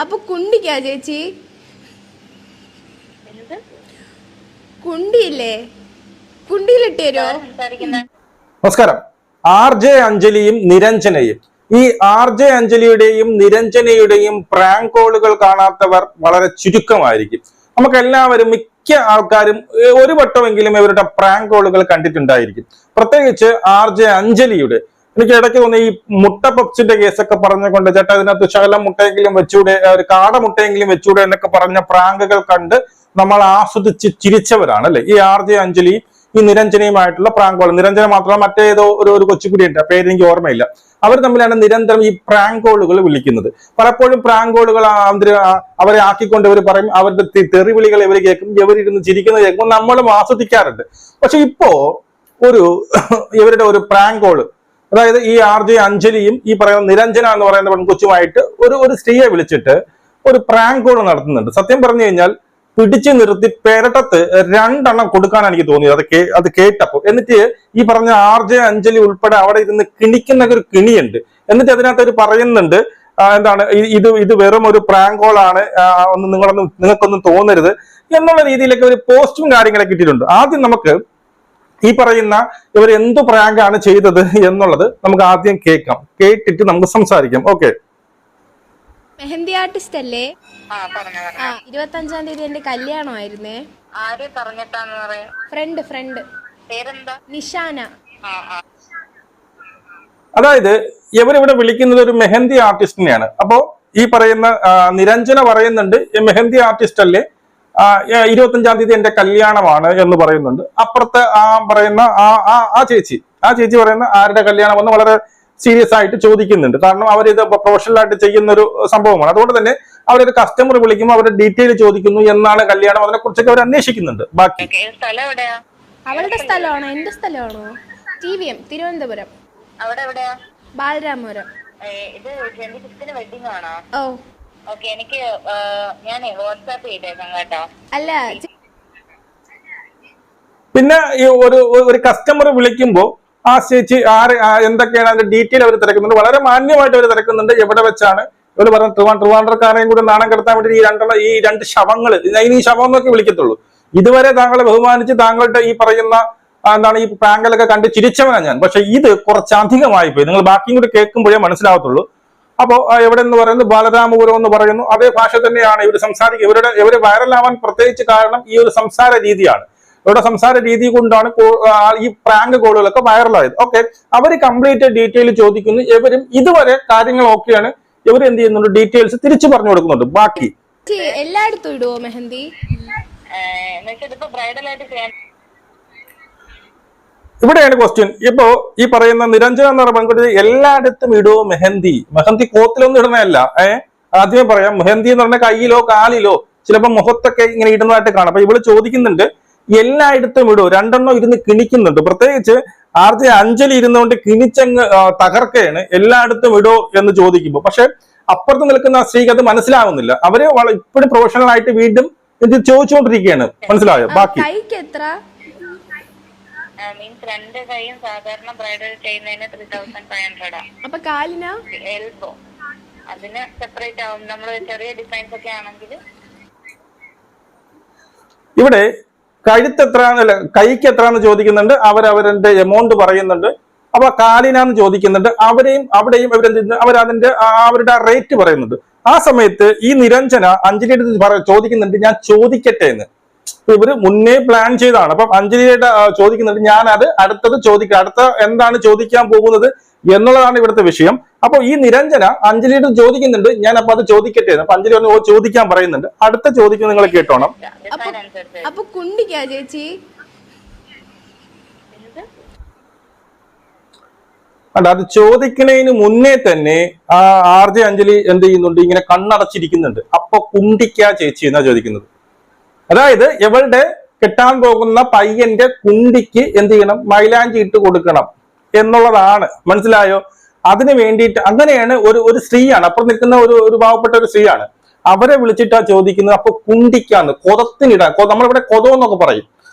അപ്പൊ കുണ്ടിക്കാ ചേച്ചി? കുണ്ടിയില്ലേ? കുണ്ടിയിലിട്ട് തരുമോ? നമസ്കാരം. ആർ ജെ അഞ്ജലിയും നിരഞ്ജനയും, ഈ ആർ ജെ അഞ്ജലിയുടെയും നിരഞ്ജനയുടെയും പ്രാങ്ക് കോളുകൾ കാണാത്തവർ വളരെ ചുരുക്കമായിരിക്കും. നമുക്ക് എല്ലാവരും, മിക്ക ആൾക്കാരും ഒരു വട്ടമെങ്കിലും ഇവരുടെ പ്രാങ്ക് കോളുകൾ കണ്ടിട്ടുണ്ടായിരിക്കും. പ്രത്യേകിച്ച് ആർ ജെ അഞ്ജലിയുടെ. എനിക്ക് ഇടയ്ക്ക് തോന്നി ഈ മുട്ട പപ്സിന്റെ കേസൊക്കെ പറഞ്ഞുകൊണ്ട് ചേട്ടാ ഇതിനകത്ത് ശകലം മുട്ടയെങ്കിലും വെച്ചൂടെ, ഒരു കാട മുട്ടയെങ്കിലും വെച്ചൂടെ എന്നൊക്കെ പറഞ്ഞ പ്രാങ്കുകൾ കണ്ട് നമ്മൾ ആസ്വദിച്ച് ചിരിച്ചവരാണ് അല്ലെ ഈ ആർ ജെ അഞ്ജലി ഈ നിരഞ്ജനയുമായിട്ടുള്ള പ്രാങ്ക് കോൾ. നിരഞ്ജന മാത്രമല്ല, മറ്റേതോ ഒരു കൊച്ചുകുടിയുണ്ട്, പേര് എനിക്ക് ഓർമ്മയില്ല. അവർ തമ്മിലാണ് നിരന്തരം ഈ പ്രാങ്ക് കോളുകൾ വിളിക്കുന്നത്. പലപ്പോഴും പ്രാങ്ക് കോളുകൾ അവരെ ആക്കിക്കൊണ്ട് ഇവർ പറയും, അവരുടെ തെറിവിളികൾ ഇവർ കേൾക്കും, ഇവരിരുന്ന് ചിരിക്കുന്നത് കേൾക്കുമ്പോൾ നമ്മളും ആസ്വദിക്കാറുണ്ട്. പക്ഷെ ഇപ്പോ ഇവരുടെ ഒരു പ്രാങ്ക് കോള്, അതായത് ഈ ആർ ജെ അഞ്ജലിയും ഈ പറയുന്ന നിരഞ്ജന എന്ന് പറയുന്ന പെൺകൊച്ചുമായിട്ട് ഒരു സ്ത്രീയെ വിളിച്ചിട്ട് ഒരു പ്രാങ്ക് കോൾ നടത്തുന്നുണ്ട്. സത്യം പറഞ്ഞു കഴിഞ്ഞാൽ പിടിച്ചു നിർത്തി പെരട്ടത്ത് 2 എണ്ണം കൊടുക്കാനാണ് എനിക്ക് തോന്നിയത് അത് കേട്ടപ്പോ. എന്നിട്ട് ഈ പറഞ്ഞ ആർ ജെ അഞ്ജലി ഉൾപ്പെടെ അവിടെ ഇരുന്ന് കിണിക്കുന്ന ഒരു കിണിയുണ്ട്. എന്നിട്ട് അതിനകത്ത് അവർ പറയുന്നുണ്ട്, എന്താണ് ഇത് വെറും ഒരു പ്രാങ്ക് കോൾ ആണ്, നിങ്ങൾക്കൊന്നും തോന്നരുത് എന്നുള്ള രീതിയിലൊക്കെ ഒരു പോസ്റ്റും കാര്യങ്ങളൊക്കെ ഇട്ടിട്ടുണ്ട്. ആദ്യം നമുക്ക് ഈ പറയുന്ന ഇവർ എന്തു പ്രാങ്കാണ് ചെയ്തത് എന്നുള്ളത് നമുക്ക് ആദ്യം കേൾക്കാം. കേട്ടിട്ട് നമുക്ക് സംസാരിക്കാം. ഓക്കെ. മെഹന്തി ആർട്ടിസ്റ്റ് അല്ലേ? 25-ാം തീയതി എന്റെ കല്യാണമായിരുന്നേ. ഫ്രണ്ട് നിഷാന. അതായത് ഇവരിവിടെ വിളിക്കുന്നത് ഒരു മെഹന്തി ആർട്ടിസ്റ്റിനെയാണ്. അപ്പോ ഈ പറയുന്ന നിരഞ്ജന പറയുന്നുണ്ട്, മെഹന്തി ആർട്ടിസ്റ്റ് അല്ലേ, 25-ാം തീയതി എന്റെ കല്യാണമാണ് എന്ന് പറയുന്നുണ്ട്. അപ്പുറത്തെ പറയുന്ന ആ ചേച്ചി പറയുന്ന ആരുടെ കല്യാണമെന്ന് വളരെ സീരിയസ് ആയിട്ട് ചോദിക്കുന്നുണ്ട്. കാരണം അവരിത് പ്രൊഫഷണൽ ആയിട്ട് ചെയ്യുന്ന ഒരു സംഭവമാണ്. അതുകൊണ്ട് തന്നെ അവരൊരു കസ്റ്റമർ വിളിക്കുമ്പോൾ അവരുടെ ഡീറ്റെയിൽ ചോദിക്കുന്നു, എന്നാണ് കല്യാണം, അതിനെ കുറിച്ചൊക്കെ അവർ അന്വേഷിക്കുന്നുണ്ട്. ബാക്കി അവളുടെ സ്ഥലമാണോ എന്റെ സ്ഥലമാണോ? TVM തിരുവനന്തപുരം. ബാലരാമപുരം. ഓ എനിക്ക് ഞാൻ വാട്സാപ്പ് ചെയ്തേക്കാം കേട്ടോ. അല്ല, പിന്നെ ഈ ഒരു കസ്റ്റമർ വിളിക്കുമ്പോൾ ആ ചേച്ചി എന്തൊക്കെയാണ് അതിന്റെ ഡീറ്റെയിൽ അവർ തിരക്കുന്നുണ്ട്. വളരെ മാന്യമായിട്ട് അവർ തിരക്കുന്നുണ്ട്. എവിടെ വെച്ചാണ് ഇവർ പറഞ്ഞ ട്രിവാൻഡ്രക്കാരെയും കൂടി നാണം കെടുത്താൻ വേണ്ടി ഈ രണ്ട് ശവങ്ങൾ, ഈ ശവം എന്നൊക്കെ വിളിക്കത്തുള്ളൂ. ഇതുവരെ താങ്കളെ ബഹുമാനിച്ച് താങ്കളുടെ ഈ പറയുന്ന എന്താണ് ഈ പ്രാങ്കലൊക്കെ കണ്ട് ചിരിച്ചവനാണ് ഞാൻ. പക്ഷെ ഇത് കുറച്ചധികമായി പോയി. നിങ്ങൾ ബാക്കിയും കൂടി കേൾക്കുമ്പോഴേ മനസ്സിലാവത്തുള്ളൂ. അപ്പോ എവിടെ എന്ന് പറയുന്നത് ബാലരാമപുരം എന്ന് പറയുന്നു. അതേ ഭാഷ തന്നെയാണ് ഇവർ സംസാരിക്കുക. ഇവര് വൈറലാവാൻ പ്രത്യേകിച്ച് കാരണം ഈ ഒരു സംസാര രീതിയാണ്. ഇവരുടെ സംസാര രീതി കൊണ്ടാണ് ഈ പ്രാങ്ക് കോളുകളൊക്കെ വൈറലായത്. ഓക്കെ, അവർ കംപ്ലീറ്റ് ഡീറ്റെയിൽ ചോദിക്കുന്നു. ഇവരും ഇതുവരെ കാര്യങ്ങൾ ഓക്കെയാണ്. ഇവർ എന്ത് ചെയ്യുന്നുണ്ട്, ഡീറ്റെയിൽസ് തിരിച്ചു പറഞ്ഞു കൊടുക്കുന്നുണ്ട്. ബാക്കി എല്ലായിടത്തും ഇടുവോ മെഹന്തി? ഇവിടെയാണ് ക്വസ്റ്റ്യൻ. ഇപ്പോ ഈ പറയുന്ന നിരഞ്ജന എന്ന് പറയുന്ന പെൺകുട്ടി എല്ലായിടത്തും ഇടുവോ മെഹന്തി? മെഹന്തി കോത്തിലൊന്നും ഇടുന്നതല്ല. ആദ്യമേ പറയാം, മെഹന്തി എന്ന് പറഞ്ഞാൽ കയ്യിലോ കാലിലോ ചിലപ്പോ മുഖത്തൊക്കെ ഇങ്ങനെ ഇടുന്നതായിട്ട് കാണാം. അപ്പൊ ഇവള് ചോദിക്കുന്നുണ്ട് എല്ലായിടത്തും ഇടുവോ? 2 എണ്ണം ഇരുന്ന് കിണിക്കുന്നുണ്ട്. പ്രത്യേകിച്ച് ആർ ജെ അഞ്ജലി ഇരുന്നുകൊണ്ട് കിണിച്ചങ്ങ് തകർക്കയാണ്. എല്ലായിടത്തും ഇടോ എന്ന് ചോദിക്കുമ്പോൾ പക്ഷെ അപ്പുറത്ത് നിൽക്കുന്ന ആ സ്ത്രീക്ക് അത് മനസ്സിലാവുന്നില്ല. അവര് ഇപ്പോഴും പ്രൊഫഷണൽ ആയിട്ട് വീണ്ടും ഇത് ചോദിച്ചുകൊണ്ടിരിക്കുകയാണ്. മനസ്സിലായോ? ബാക്കി രണ്ട് കൈയും സാധാരണ ബ്രൈഡൽ ചെയ്യുന്നതിന് 3500. അപ്പൊ കാലിനാ എൽബോ അതിന് സെപ്പറേറ്റ് ആവും. നമ്മൾ ചെറിയ ഡിസൈൻസ് ഒക്കെ ആണെങ്കിൽ ഇവിടെ കഴുത്ത് എത്രയാണെന്നല്ല, കൈക്ക് എത്രയാണെന്ന് ചോദിക്കുന്നുണ്ട്. അവരവരുടെ എമൗണ്ട് പറയുന്നുണ്ട്. അപ്പൊ കാലിനാന്ന് ചോദിക്കുന്നുണ്ട്. അവിടെയും അവരതിന്റെ അവരുടെ റേറ്റ് പറയുന്നുണ്ട്. ആ സമയത്ത് ഈ നിരഞ്ജന അഞ്ജലിയുടെ ചോദിക്കുന്നുണ്ട്, ഞാൻ ചോദിക്കട്ടെ എന്ന്. ഇവര് മുന്നേ പ്ലാൻ ചെയ്താണ്. അപ്പം അഞ്ജലിയുടെ ചോദിക്കുന്നുണ്ട്, ഞാൻ അത് അടുത്തത് ചോദിക്കാം, അടുത്ത എന്താണ് ചോദിക്കാൻ പോകുന്നത് എന്നുള്ളതാണ് ഇവിടുത്തെ വിഷയം. അപ്പൊ ഈ നിരഞ്ജന അഞ്ജലിയുടെ ചോദിക്കുന്നുണ്ട്, ഞാൻ അപ്പൊ അത് ചോദിക്കട്ടെ. അപ്പൊ അഞ്ജലി ഒന്ന് ചോദിക്കാൻ പറയുന്നുണ്ട്. അടുത്ത ചോദിക്കുന്നത് നിങ്ങൾ കേട്ടോണം. അപ്പൊ കുണ്ടിക്കാ ചേച്ചി? അല്ല, അത് ചോദിക്കുന്നതിന് മുന്നേ തന്നെ ആർ ജെ അഞ്ജലി എന്ത് ചെയ്യുന്നുണ്ട്, ഇങ്ങനെ കണ്ണടച്ചിരിക്കുന്നുണ്ട്. അപ്പൊ കുണ്ടിക്കാ ചേച്ചി എന്നാ ചോദിക്കുന്നത്. അതായത് ഇവളുടെ കെട്ടാൻ പോകുന്ന പയ്യന്റെ കുണ്ടിക്ക് എന്ത് ചെയ്യണം, മൈലാഞ്ചി ഇട്ട് കൊടുക്കണം എന്നുള്ളതാണ്. മനസ്സിലായോ? അതിന് വേണ്ടിയിട്ട് അങ്ങനെയാണ് ഒരു സ്ത്രീയാണ്, അപ്പുറം നിൽക്കുന്ന ഒരു പാവപ്പെട്ട ഒരു സ്ത്രീയാണ്. അവരെ വിളിച്ചിട്ടാ ചോദിക്കുന്നത്. അപ്പൊ കുണ്ടിക്കാന്ന്, കൊതത്തിനിടാൻ, നമ്മളിവിടെ കൊതം എന്നൊക്കെ പറയും.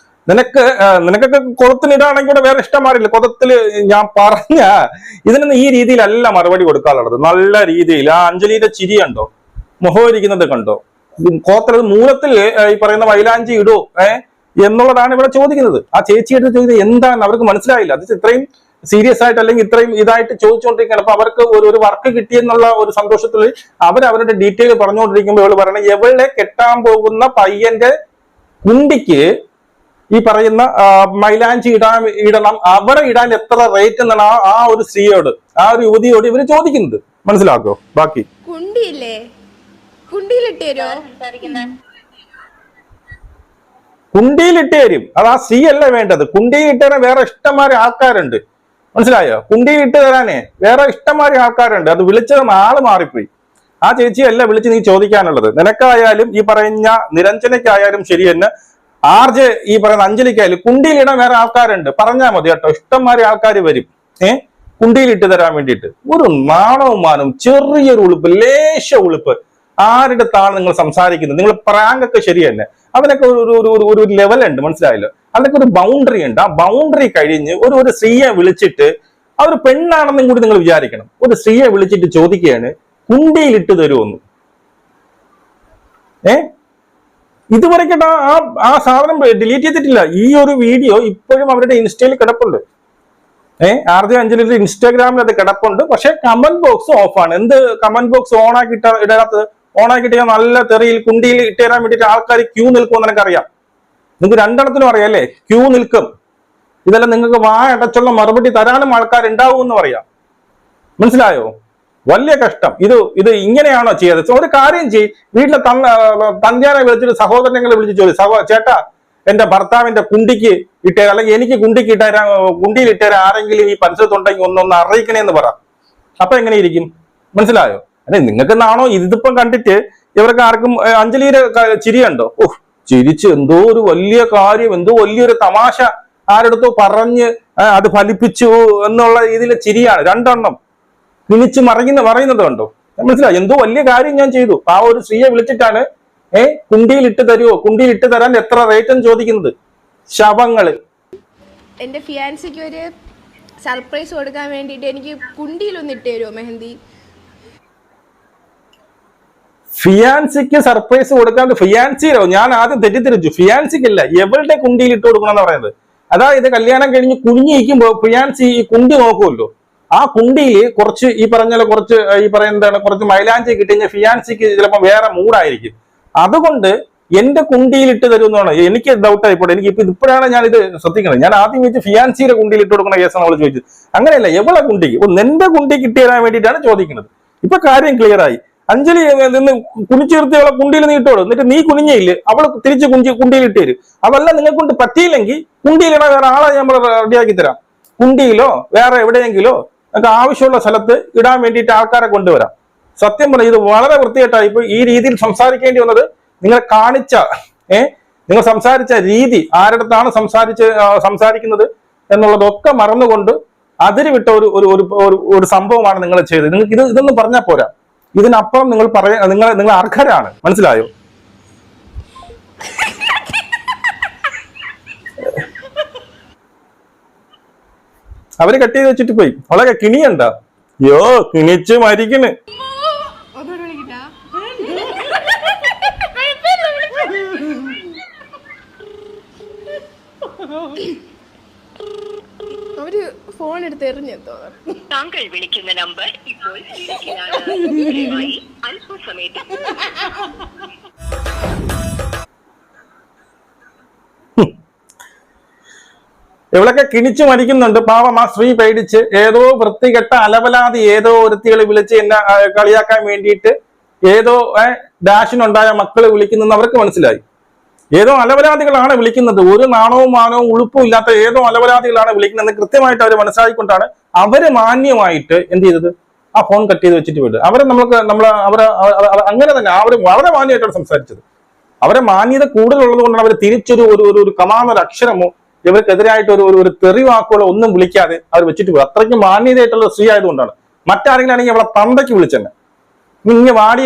നിനക്കൊക്കെ കൊതത്തിനിടാണെങ്കിൽ കൂടെ വേറെ ഇഷ്ടം മാറില്ല. കൊതത്തില് ഞാൻ ഇതിനൊന്നും ഈ രീതിയിലല്ല മറുപടി കൊടുക്കാനുള്ളത്. നല്ല രീതിയിൽ ആ അഞ്ജലിയുടെ ചിരി കണ്ടോ, മുഖമിരിക്കുന്നത് കണ്ടോ? കോത്തലത് മൂലത്തിൽ ഈ പറയുന്ന മൈലാഞ്ചി ഇടോ എന്നുള്ളതാണ് ഇവിടെ ചോദിക്കുന്നത്. ആ ചേച്ചി എടുത്ത് ചോദിക്കുന്നത് എന്താണ് അവർക്ക് മനസ്സിലായില്ല. അത് ഇത്രയും സീരിയസ് ആയിട്ട് അല്ലെങ്കിൽ ഇത്രയും ഇതായിട്ട് ചോദിച്ചുകൊണ്ടിരിക്കുകയാണ്. അപ്പൊ അവർക്ക് ഒരു വർക്ക് കിട്ടിയെന്നുള്ള ഒരു സന്തോഷത്തിൽ അവരുടെ ഡീറ്റെയിൽ പറഞ്ഞുകൊണ്ടിരിക്കുമ്പോൾ ഇവള് പറയണ ഇവളെ കെട്ടാൻ പോകുന്ന പയ്യന്റെ കുണ്ടിക്ക് ഈ പറയുന്ന മൈലാഞ്ചി ഇടണം, അവിടെ ഇടാൻ എത്ര റേറ്റ് എന്നാണ് ആ ഒരു സ്ത്രീയോട്, ആ ഒരു യുവതിയോട് ഇവര് ചോദിക്കുന്നത്. മനസ്സിലാക്കോ? ബാക്കി കുണ്ടിയില്ലേ, കുണ്ടിയിലിട്ട് തരുമോ? കുണ്ടിയിലിട്ട് തരും. അത് ആ സ്ത്രീ അല്ല വേണ്ടത്. കുണ്ടിയിലിട്ട് തരാൻ വേറെ ഇഷ്ടംമാരെ ആൾക്കാരുണ്ട്. മനസ്സിലായോ? കുണ്ടിയിലിട്ട് തരാനേ വേറെ ഇഷ്ടംമാരെ ആൾക്കാരുണ്ട്. അത് വിളിച്ചത് ആള് മാറിപ്പോയി. ആ ചേച്ചിയല്ല വിളിച്ച് നീ ചോദിക്കാനുള്ളത്. നിനക്കായാലും ഈ പറയുന്ന നിരഞ്ജനയ്ക്കായാലും ശരി തന്നെ, ആർജെ ഈ പറയുന്ന അഞ്ജലിക്കായാലും കുണ്ടിയിലിടാൻ വേറെ ആൾക്കാരുണ്ട്. പറഞ്ഞാൽ മതി കേട്ടോ, ഇഷ്ടംമാരെ ആൾക്കാർ വരും കുണ്ടിയിലിട്ട് തരാൻ വേണ്ടിയിട്ട്. ഒരു നാണവും മാനവും, ചെറിയൊരു ഉളുപ്പ്, ലേശ ഉളുപ്പ് ആരുടെ താണ് നിങ്ങൾ സംസാരിക്കുന്നത്? നിങ്ങൾ പ്രാങ്കൊക്കെ ശരി തന്നെ, അതിനൊക്കെ ഒരു ലെവലുണ്ട്. മനസ്സിലായല്ലോ? അതിനൊക്കെ ഒരു ബൗണ്ടറി ഉണ്ട്. ആ ബൗണ്ടറി കഴിഞ്ഞ് ഒരു സ്ത്രീയെ വിളിച്ചിട്ട്, അതൊരു പെണ്ണാണെന്നും കൂടി നിങ്ങൾ വിചാരിക്കണം. ഒരു സ്ത്രീയെ വിളിച്ചിട്ട് ചോദിക്കുകയാണ് കുണ്ടിയിലിട്ട് തരുമെന്ന്. ഇതുവരെയ്ക്കും ആ സാധനം ഡിലീറ്റ് ചെയ്തിട്ടില്ല. ഈ ഒരു വീഡിയോ ഇപ്പോഴും അവരുടെ ഇൻസ്റ്റയിൽ കിടപ്പുണ്ട്. ആർജെ അഞ്ജലിയുടെ ഇൻസ്റ്റാഗ്രാമിൽ അത് കിടപ്പുണ്ട്. പക്ഷെ കമന്റ് ബോക്സ് ഓഫാണ്. എന്ത് കമന്റ് ബോക്സ് ഇടാത്തത്? ഓണാക്കിയിട്ട് നല്ല തെറിയിൽ കുണ്ടിയിൽ ഇട്ടുതരാൻ വേണ്ടിയിട്ട് ആൾക്കാർ ക്യൂ നിൽക്കുമെന്ന് എനിക്കറിയാം. നിങ്ങൾക്ക് രണ്ടെണ്ണത്തിനും അറിയാം അല്ലേ? ക്യൂ നിൽക്കും. ഇതെല്ലാം നിങ്ങൾക്ക് അടച്ചുള്ള മറുപടി തരാനും ആൾക്കാരുണ്ടാവും എന്ന് പറയാം. മനസ്സിലായോ? വലിയ കഷ്ടം. ഇത് ഇങ്ങനെയാണോ ചെയ്തത്? ഒരു കാര്യം ചെയ്യ്, വീട്ടിലെ തന്ത്യാനെ വിളിച്ചിട്ട് സഹോദരങ്ങളെ വിളിച്ച് ചോദിച്ചു, ചേട്ടാ എന്റെ ഭർത്താവിന്റെ കുണ്ടിക്ക് ഇട്ടേരാ, അല്ലെങ്കിൽ എനിക്ക് കുണ്ടിക്ക് ഇട്ടേരാ, കുണ്ടിയിൽ ഇട്ടേരാ ആരെങ്കിലും ഈ പരിസരത്തുണ്ടെങ്കിൽ ഒന്ന് അറിയിക്കണേന്ന് പറ. അപ്പൊ എങ്ങനെ ഇരിക്കും? മനസ്സിലായോ? അല്ലെ നിങ്ങൾക്ക് നാണോ? ഇതിപ്പം കണ്ടിട്ട് ഇവർക്ക് ആർക്കും അഞ്ജലിയുടെ ചിരിയുണ്ടോ? ചിരിച്ച് എന്തോ ഒരു വലിയ കാര്യം, എന്തോ വലിയൊരു തമാശ ആരെടുത്തോ പറഞ്ഞ് അത് ഫലിപ്പിച്ചു എന്നുള്ള രീതിയിലെ ചിരിയാണ്. രണ്ടെണ്ണം കിണിച്ച് പറയുന്നത് കണ്ടോ? മനസ്സിലായി? എന്തോ വലിയ കാര്യം ഞാൻ ചെയ്തു. ആ ഒരു സ്ത്രീയെ വിളിച്ചിട്ടാണ് കുണ്ടിയിൽ ഇട്ട് തരുമോ, കുണ്ടിയിൽ ഇട്ട് തരാൻ എത്ര റേറ്റ് എന്ന് ചോദിക്കുന്നത്. ശവങ്ങള്. എന്റെ ഫിയാൻസിക്ക് ഒരു സർപ്രൈസ് കൊടുക്കാൻ വേണ്ടിട്ട് എനിക്ക് കുണ്ടിയിലൊന്ന് ഇട്ട് തരുമോ മെഹന്തി? ഫിയാൻസിക്ക് സർപ്രൈസ് കൊടുക്കാൻ ഫിയാൻസിയിലോ? ഞാൻ ആദ്യം തെറ്റിദ്ധരിച്ചു. ഫിയാൻസിക്കല്ല, എവളുടെ കുണ്ടിയിൽ ഇട്ട് കൊടുക്കണം എന്ന് പറയുന്നത്. അതായത് കല്യാണം കഴിഞ്ഞ് കുഞ്ഞിരിക്കുമ്പോ ഫിയാൻസി ഈ കുണ്ടി നോക്കുമല്ലോ. ആ കുണ്ടിയിൽ കുറച്ച് ഈ കുറച്ച് മൈലാഞ്ചി കിട്ടിക്കഴിഞ്ഞാൽ ഫിയാൻസിക്ക് ചിലപ്പോൾ വേറെ മൂഡായിരിക്കും. അതുകൊണ്ട് എന്റെ കുണ്ടിയിൽ ഇട്ട് തരുമെന്നാണ് എനിക്ക് ഡൗട്ട് ആയിപ്പോട്ടെ. എനിക്ക് ഇപ്പോഴാണ് ഞാൻ ഇത് ശ്രദ്ധിക്കുന്നത്. ഞാൻ ആദ്യം വെച്ച് ഫിയാൻസിയുടെ കുണ്ടിയിൽ ഇട്ട് കൊടുക്കുന്ന കേസാണ് അവൾ ചോദിച്ചത്. അങ്ങനെയല്ല, എവളെ കുണ്ടിക്ക് നിന്റെ കുണ്ടിക്ക് ഇട്ട് തരാൻ വേണ്ടിയിട്ടാണ് ചോദിക്കുന്നത്. ഇപ്പൊ കാര്യം ക്ലിയർ ആയി. അഞ്ജലി നിന്ന് കുനിച്ചു നിർത്തി അവളെ കുണ്ടിയിൽ നീ ഇട്ടോളൂ, എന്നിട്ട് നീ കുനിഞ്ഞയില്ല, അവൾ തിരിച്ച് കുണ്ടിയിൽ ഇട്ട് തരും. അതല്ല നിങ്ങൾക്ക് കൊണ്ട് പറ്റിയില്ലെങ്കിൽ കുണ്ടിയിലിടാൻ വേറെ ആളെ നമ്മൾ റെഡിയാക്കി തരാം. കുണ്ടിയിലോ വേറെ എവിടെയെങ്കിലോ നമുക്ക് ആവശ്യമുള്ള സ്ഥലത്ത് ഇടാൻ വേണ്ടിയിട്ട് ആൾക്കാരെ കൊണ്ടുവരാം. സത്യം പറഞ്ഞാൽ ഇത് വളരെ വൃത്തികെട്ടായി. ഇപ്പൊ ഈ രീതിയിൽ സംസാരിക്കേണ്ടി വന്നത് നിങ്ങൾ കാണിച്ച നിങ്ങൾ സംസാരിച്ച രീതി, ആരുടെത്താണ് സംസാരിക്കുന്നത് എന്നുള്ളതൊക്കെ മറന്നുകൊണ്ട് അതിര് വിട്ട ഒരു സംഭവമാണ് നിങ്ങൾ ചെയ്തത്. നിങ്ങൾക്ക് ഇതൊന്നും പറഞ്ഞാൽ പോരാ. ഇതിനപ്പുറം നിങ്ങൾ അർഹരാണ്. മനസ്സിലായോ? അവര് കട്ട് ചെയ്ത് വെച്ചിട്ട് പോയി. അവളെ കിണിയണ്ട. യോ കിണിച്ച് മരിക്കണ്. അവര് ഫോൺ എടുത്ത് എറിഞ്ഞെത്തോ? താങ്കൾ വിളിക്കുന്ന നമ്പർ ഇപ്പോൾ അല്പസമയത്ത്. ഇവളൊക്കെ കിണിച്ചു മരിക്കുന്നുണ്ട്. പാവം ആ സ്ത്രീ പേടിച്ച് ഏതോ വൃത്തികെട്ട അലവലാതി ഏതോ ഒരുത്തികളെ വിളിച്ച് എന്നെ കളിയാക്കാൻ വേണ്ടിയിട്ട് ഏതോ ഡാഷിനുണ്ടായ മക്കള് വിളിക്കുന്നെന്ന് അവർക്ക് മനസ്സിലായി. ഏതോ അലവലാദികളാണ് വിളിക്കുന്നത്. ഒരു നാണവും മാനവും ഉളുപ്പും ഇല്ലാത്ത ഏതോ അലവലാദികളാണ് വിളിക്കുന്നത് കൃത്യമായിട്ട് അവർ മനസ്സിലാക്കിക്കൊണ്ടാണ് അവര് മാന്യമായിട്ട് എന്ത് ചെയ്തത്? ആ ഫോൺ കട്ട് ചെയ്ത് വെച്ചിട്ട് വിടുക. അവരെ അങ്ങനെ തന്നെ അവര് വളരെ മാന്യമായിട്ടാണ് സംസാരിച്ചത്. അവരെ മാന്യത കൂടുതലുള്ളത് കൊണ്ടാണ് അവർ തിരിച്ചൊരു ഒരു കമാന്നൊരു അക്ഷരമോ ഇവർക്കെതിരായിട്ട് ഒരു തെറി വാക്കുകളോ ഒന്നും വിളിക്കാതെ അവർ വെച്ചിട്ട് പോകും. അത്രയ്ക്ക് മാന്യതയായിട്ടുള്ള സ്ത്രീ ആയതുകൊണ്ടാണ്. മറ്റാരെങ്കിലും ആണെങ്കിൽ അവളെ തന്തയ്ക്ക് വിളിച്ചെന്നെ ഇങ്ങനെ വാടി